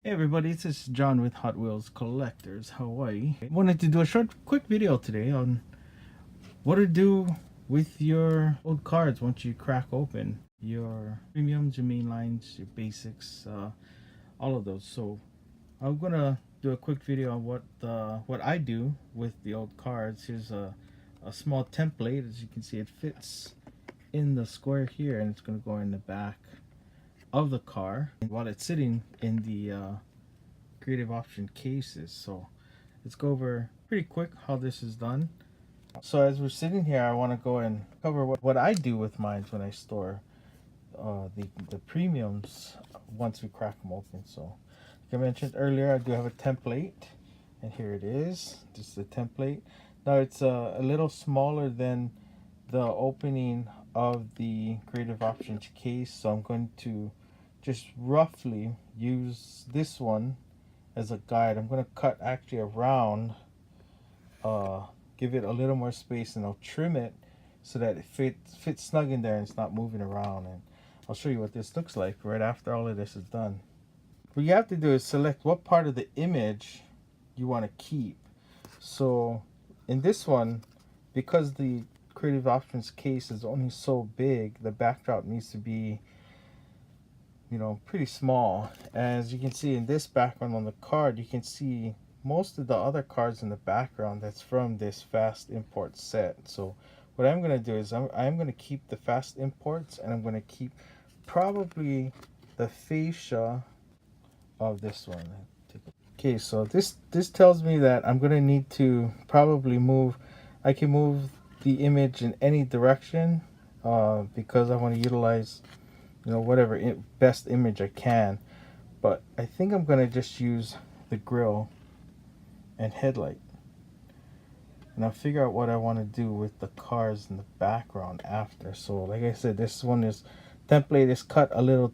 Hey everybody, this is John with Hot Wheels Collectors Hawaii. I wanted to do a quick video today on what to do with your old cards once you crack open your premiums, your main lines, your basics, all of those. So I'm gonna do a quick video on what I do with the old cards. Here's a small template. As you can see, it fits in the square here, and it's gonna go in the back of the car while it's sitting in the creative option cases. So let's go over pretty quick how this is done. So as we're sitting here, I want to go and cover what I do with mine when I store the premiums once we crack them open. So like I mentioned earlier, I do have a template, and here it is. This is the template. Now it's a little smaller than the opening of the creative options case, so I'm going to just roughly use this one as a guide. I'm going to cut actually around, give it a little more space, and I'll trim it so that it fits snug in there and it's not moving around. And I'll show you what this looks like right after all of this is done. What you have to do is select what part of the image you want to keep. So in this one, because the creative options case is only so big, the backdrop needs to be, you know, pretty small. As you can see in this background on the card, you can see most of the other cards in the background that's from this fast import set. So what I'm going to do is I'm going to keep the fast imports, and I'm going to keep probably the fascia of this one. Okay, so this tells me that I'm going to need to probably move. I can move the image in any direction because I want to utilize, you know, whatever best image I can. But I think I'm going to just use the grill and headlight, and I'll figure out what I want to do with the cars in the background after. So like I said, this one is template is cut a little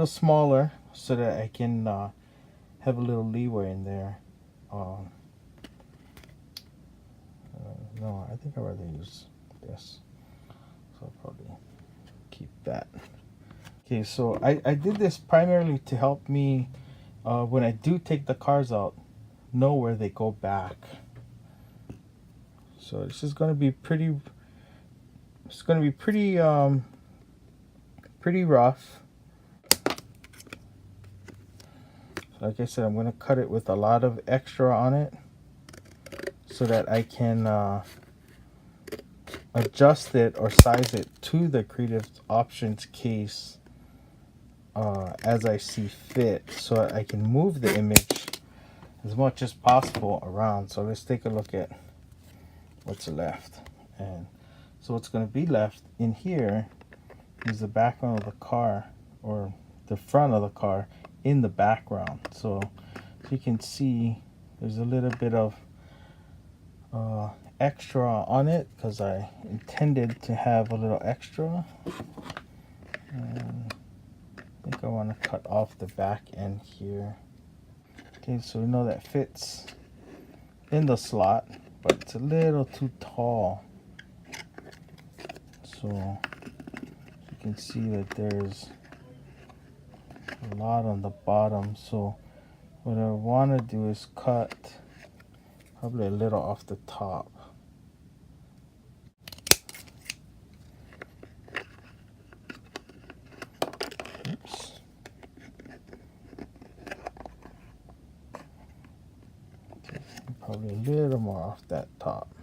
smaller so that I can have a little leeway in there. No, I think I'd rather use this, so I'll probably keep that. Okay, so I did this primarily to help me when I do take the cars out, know where they go back. So this is going to be pretty. It's going to be pretty rough. So like I said, I'm going to cut it with a lot of extra on it so that I can adjust it or size it to the creative options case as I see fit, so I can move the image as much as possible around. So let's take a look at what's left. And so what's going to be left in here is the background of the car, or the front of the car in the background. So you can see there's a little bit of extra on it because I intended to have a little extra. And I think I want to cut off the back end here. Okay, so we know that fits in the slot, but it's a little too tall. So you can see that there's a lot on the bottom. So what I want to do is cut probably a little off the top. Oops. Okay, probably a little more off that top.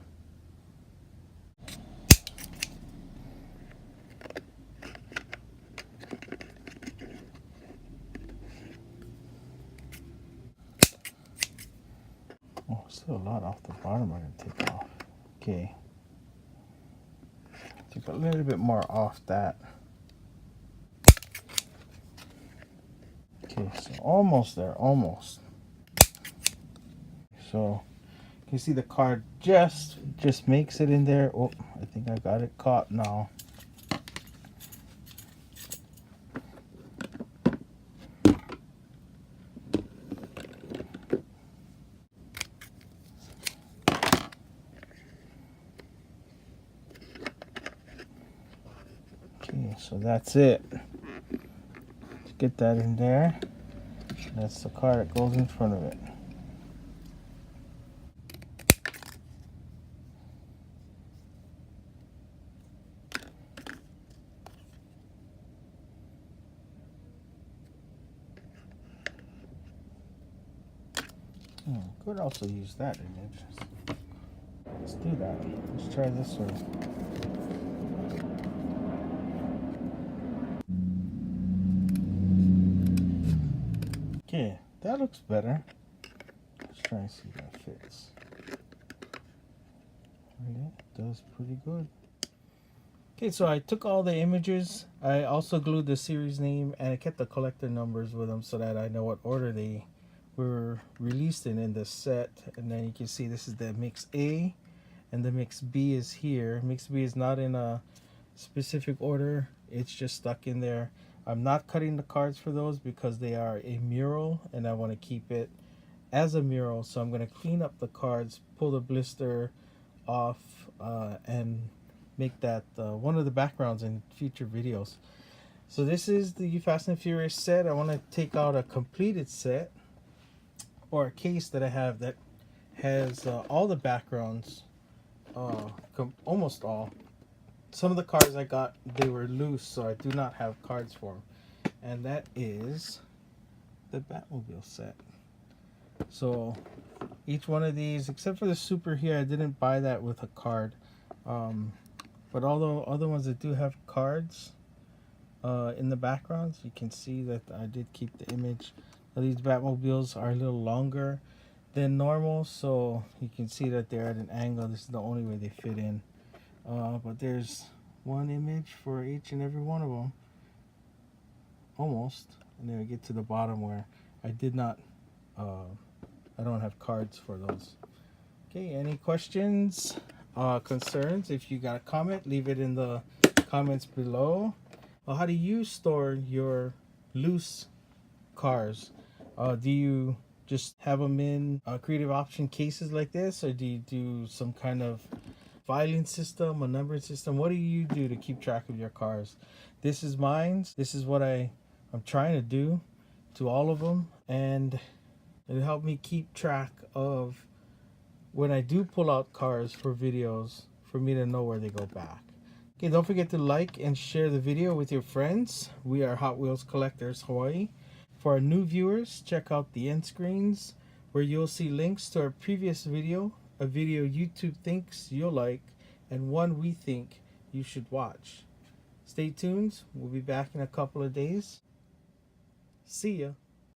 Oh, still a lot off the bottom I'm going to take off. Okay. Take a little bit more off that. Okay, so almost there, almost. So you can see the card just makes it in there. Oh, I think I got it caught now. Okay, so that's it. Get that in there. That's the car that goes in front of it. Could also use that image. Let's do that. Let's try this one. Okay, that looks better. Let's try and see if that fits. Yeah, it does pretty good. Okay, so I took all the images. I also glued the series name and I kept the collector numbers with them so that I know what order they were released in this set. And then you can see this is the mix A and the mix B is here. Mix B is not in a specific order, it's just stuck in there. I'm not cutting the cards for those because they are a mural and I want to keep it as a mural. So I'm going to clean up the cards, pull the blister off, and make that one of the backgrounds in future videos. So this is the Fast and Furious set. I want to take out a completed set or a case that I have that has all the backgrounds, almost all. Some of the cards I got, they were loose, so I do not have cards for them. And that is the Batmobile set. So each one of these, except for the Super here, I didn't buy that with a card. But all the other ones that do have cards in the backgrounds, you can see that I did keep the image. Now, these Batmobiles are a little longer than normal, so you can see that they're at an angle. This is the only way they fit in. But there's one image for each and every one of them, almost. And then we get to the bottom where I did not, I don't have cards for those. Okay, any questions, concerns? If you got a comment, leave it in the comments below. Well, how do you store your loose cars? Do you just have them in creative option cases like this, or do you do some kind of filing system, a numbering system? What do you do to keep track of your cars? This is mine. This is what I'm trying to do to all of them, and it helped me keep track of when I do pull out cars for videos, for me to know where they go back. Okay, don't forget to like and share the video with your friends. We are Hot Wheels Collectors Hawaii. For our new viewers, check out the end screens where you'll see links to our previous video, a video YouTube thinks you'll like, and one we think you should watch. Stay tuned. We'll be back in a couple of days. See ya.